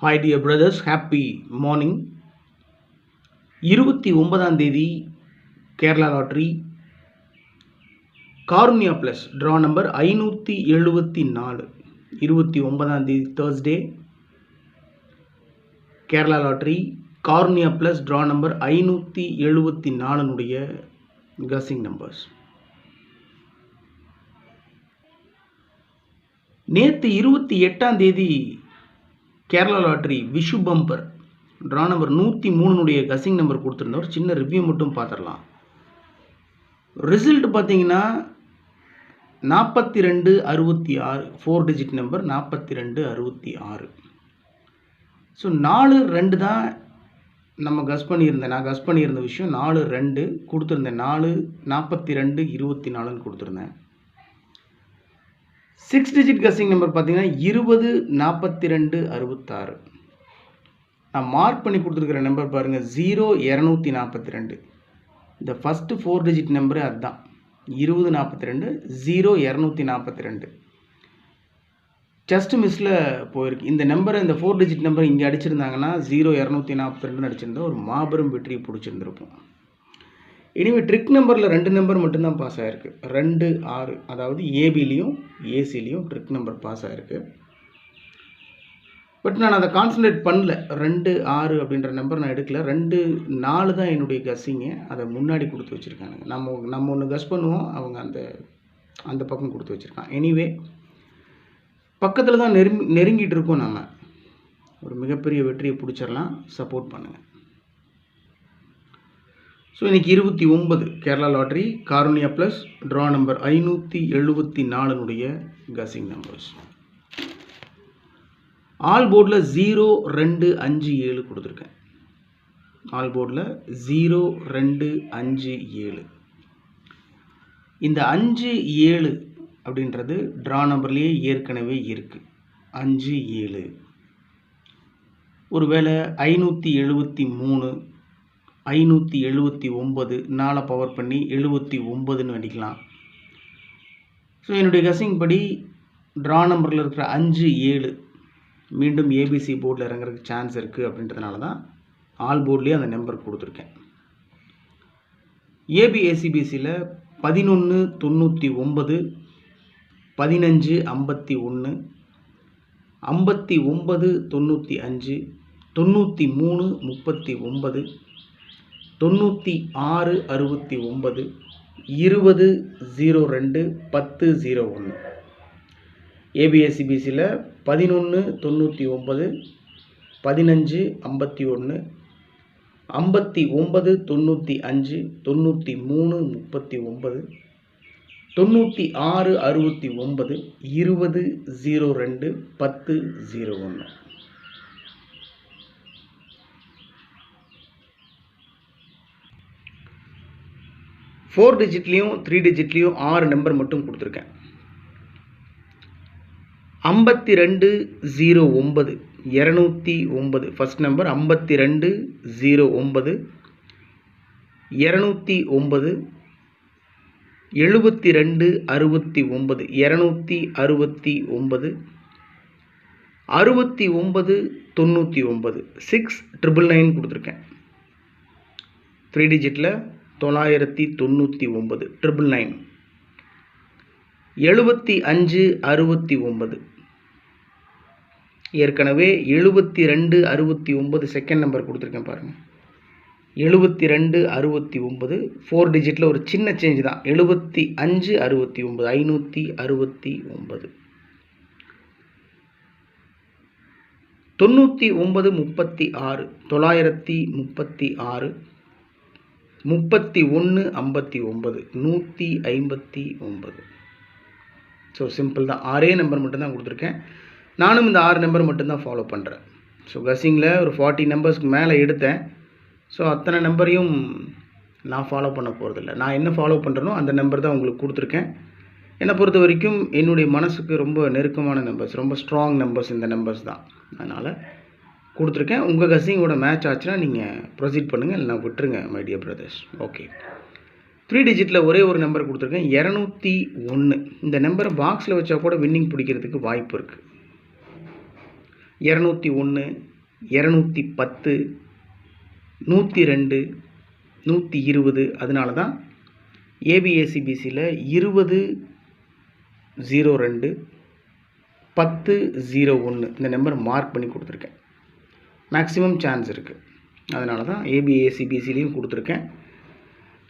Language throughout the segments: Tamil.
Hi dear brothers, happy morning. 29ஆம் தேதி Kerala lottery Karunya plus draw number 574. 29ஆம் தேதி Thursday Kerala lottery Karunya plus draw number 574 guessing numbers. நேற்று 28ஆம் தேதி Kerala lottery Vishu bumper draw number 103 guessing number கொடுத்துருந்தோம். ஒரு சின்ன ரிவ்யூ மட்டும் பார்த்துடலாம். ரிசல்ட் பார்த்தீங்கன்னா 4266, 4 டிஜிட் நம்பர் 4266. ஸோ 4-2 தான் நம்ம நான் கஸ் பண்ணியிருந்த விஷயம். 4-2 கொடுத்துருந்தேன். 42-24 கொடுத்துருந்தேன். 6 டிஜிட் கசிங் நம்பர் பார்த்தீங்கன்னா 20-42-66. நான் மார்க் பண்ணி கொடுத்துருக்கிற நம்பர் பாருங்கள், 0-242. இந்த ஃபஸ்ட்டு 4 டிஜிட் நம்பரு அதுதான், 2042, 0-242. ஜஸ்ட் மிஸ்ஸில் போயிருக்கு. இந்த நம்பரை, இந்த 4 டிஜிட் நம்பர் இங்கே அடிச்சிருந்தாங்கன்னா 0-242 அடிச்சிருந்தா ஒரு மாபெரும் வெற்றியை பிடிச்சிருந்துருப்போம். எனிவே ட்ரிக் நம்பரில் 2 நம்பர் மட்டும்தான் பாஸ் ஆகிருக்கு. 2-6, அதாவது ஏபிலையும் ஏசிலையும் ட்ரிக் நம்பர் பாஸ் ஆகிருக்கு. பட் நான் அதை கான்சன்ட்ரேட் பண்ணல. 2-6 அப்படின்ற நம்பர் நான் எடுக்கல. 2-4 தான் என்னுடைய கஸ்ஸிங்கு. அதை முன்னாடி கொடுத்து வச்சுருக்காங்க. நம்ம ஒன்று கஸ் பண்ணுவோம், அவங்க அந்த பக்கம் கொடுத்து வச்சுருக்கான். எனிவே பக்கத்தில் தான் நெருங்கிட்டு இருக்கோம். நம்ம ஒரு மிகப்பெரிய வெற்றியை பிடிச்சிடலாம். சப்போர்ட் பண்ணுங்கள். ஸோ இன்றைக்கி 29 Kerala lottery Karunya plus draw number 574 guessing numbers. All போர்டில் 0257 கொடுத்துருக்கேன். ஆல் போர்டில் 0257. இந்த 57 அப்படின்றது ட்ரா நம்பர்லேயே ஏற்கனவே இருக்குது. 57 ஒருவேளை 573, 579, 4 பவர் பண்ணி 79ன்னு அடிக்கலாம். ஸோ என்னுடைய கசிங் படி ட்ரா நம்பரில் இருக்கிற 57 மீண்டும் ஏபிசி போர்டில் இறங்குறதுக்கு சான்ஸ் இருக்குது. அப்படின்றதுனால தான் ஆல் போர்ட்லேயே அந்த நம்பர் கொடுத்துருக்கேன். ஏபிஎஸ்சிபிசியில் 1199, 1551, 5995, 9339, 9669, 2002, 1001. ஏபிஎஸ்சிபிசியில் 1199, 1551, 5995, 9339, 9669, 2002, 1001. ஃபோர் டிஜிட்லேயும் 3 டிஜிட்லேயும் 6 நம்பர் மட்டும் கொடுத்துருக்கேன். 5209, 209 ஃபஸ்ட் நம்பர். 5209, 209, 7269, 269, 6999, 6999 கொடுத்துருக்கேன். 3 டிஜிட்டில் 999, 999, 7569. ஏற்கனவே 7269 செகண்ட் நம்பர் கொடுத்துருக்கேன் பாருங்கள். 7269 4 டிஜிட்டில் ஒரு சின்ன சேஞ்ச் தான். 7569, 569. 9936, 936, 3159, 159. ஸோ சிம்பிள் தான். 6 நம்பர் மட்டும்தான் கொடுத்துருக்கேன். நானும் இந்த 6 நம்பர் மட்டும்தான் ஃபாலோ பண்ணுறேன். ஸோ கஸ்ஸிங்கில் ஒரு 40 நம்பர்ஸ்க்கு மேலே எடுத்தேன். ஸோ அத்தனை நம்பரையும் நான் ஃபாலோ பண்ண போகிறதில்ல. நான் என்ன ஃபாலோ பண்ணுறனோ அந்த நம்பர் தான் உங்களுக்கு கொடுத்துருக்கேன். என்னை பொறுத்த வரைக்கும் என்னுடைய மனசுக்கு ரொம்ப நெருக்கமான நம்பர்ஸ், ரொம்ப ஸ்ட்ராங் நம்பர்ஸ் இந்த நம்பர்ஸ் தான். அதனால் கொடுத்துருக்கேன். உங்கள் கஸ்ஸிங்கோட மேட்ச் ஆச்சுன்னா நீங்கள் ப்ரொசீட் பண்ணுங்கள், இல்லைனா விட்டுருங்க மை டியர் பிரதர்ஸ். ஓகே. 3 டிஜிட்டில் ஒரே ஒரு நம்பர் கொடுத்துருக்கேன், 201. இந்த நம்பரை பாக்ஸில் வச்சா கூட வின்னிங் பிடிக்கிறதுக்கு வாய்ப்பு இருக்குது. 201, 210, 102, 120. அதனால தான் ஏபிஎஸ்சிபிசியில் 2002, 1001 இந்த நம்பர் மார்க் பண்ணி கொடுத்துருக்கேன். மேக்ஸிமம் சான்ஸ் இருக்குது. அதனால தான் ஏபிஎஸ்சிபிசிலையும் கொடுத்துருக்கேன்.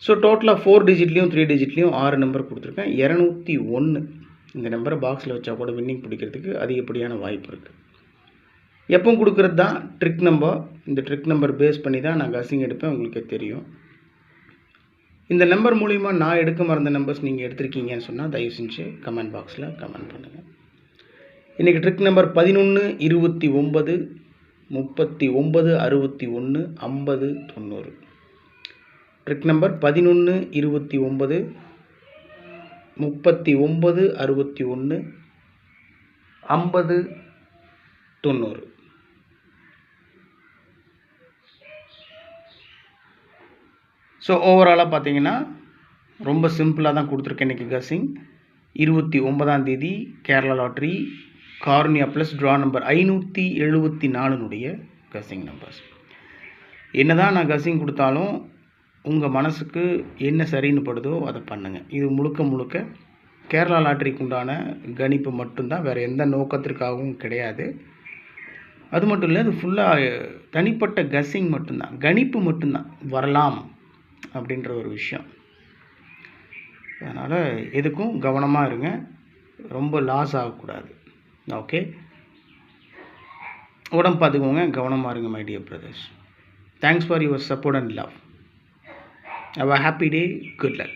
ஸோ டோட்டலாக 4 டிஜிட்லேயும் 3 டிஜிட்லேயும் 6 நம்பர் கொடுத்துருக்கேன். 201 இந்த நம்பரை பாக்ஸில் வச்சா கூட வின்னிங் பிடிக்கிறதுக்கு அதிகப்படியான வாய்ப்பு இருக்குது. எப்போ கொடுக்குறது தான் ட்ரிக் நம்பர். இந்த ட்ரிக் நம்பர் பேஸ் பண்ணி தான் நான் கசிங் எடுப்பேன், உங்களுக்கே தெரியும். இந்த நம்பர் மூலிமா நான் எடுக்க மறந்த நம்பர்ஸ் நீங்கள் எடுத்திருக்கீங்கன்னு சொன்னால் தயவு செஞ்சு கமெண்ட் பாக்ஸில் கமெண்ட் பண்ணுங்கள். இன்றைக்கி trick number 11, 29, 39, 61, 50, 90. Trick number 11, 29, 39, 61, 50, 90. So ஓவராலாக பார்த்தீங்கன்னா ரொம்ப சிம்பிளாக தான் கொடுத்துருக்கேன். இன்றைக்கி கசிங் 29ஆம் தேதி Kerala lottery Karunya plus draw number 574 guessing numbers. என்ன தான் நான் கசிங் கொடுத்தாலும் உங்கள் மனசுக்கு என்ன சரின்னு படுதோ அதை பண்ணுங்கள். இது முழுக்க முழுக்க கேரளா லாட்ரிக்கு உண்டான கணிப்பு மட்டும்தான், வேறு எந்த நோக்கத்திற்காகவும் கிடையாது. அது மட்டும் இல்லை, அது ஃபுல்லாக தனிப்பட்ட கசிங் மட்டும்தான், கணிப்பு மட்டும்தான், வரலாம் அப்படின்ற ஒரு விஷயம். அதனால் எதுக்கும் கவனமாக இருங்க, ரொம்ப லாஸ் ஆகக்கூடாது. ஓகே, உடம்பு பார்த்துக்கோங்க, கவனமாக இருங்க my dear brothers. Thanks for your support and love. Have a happy day. Good luck.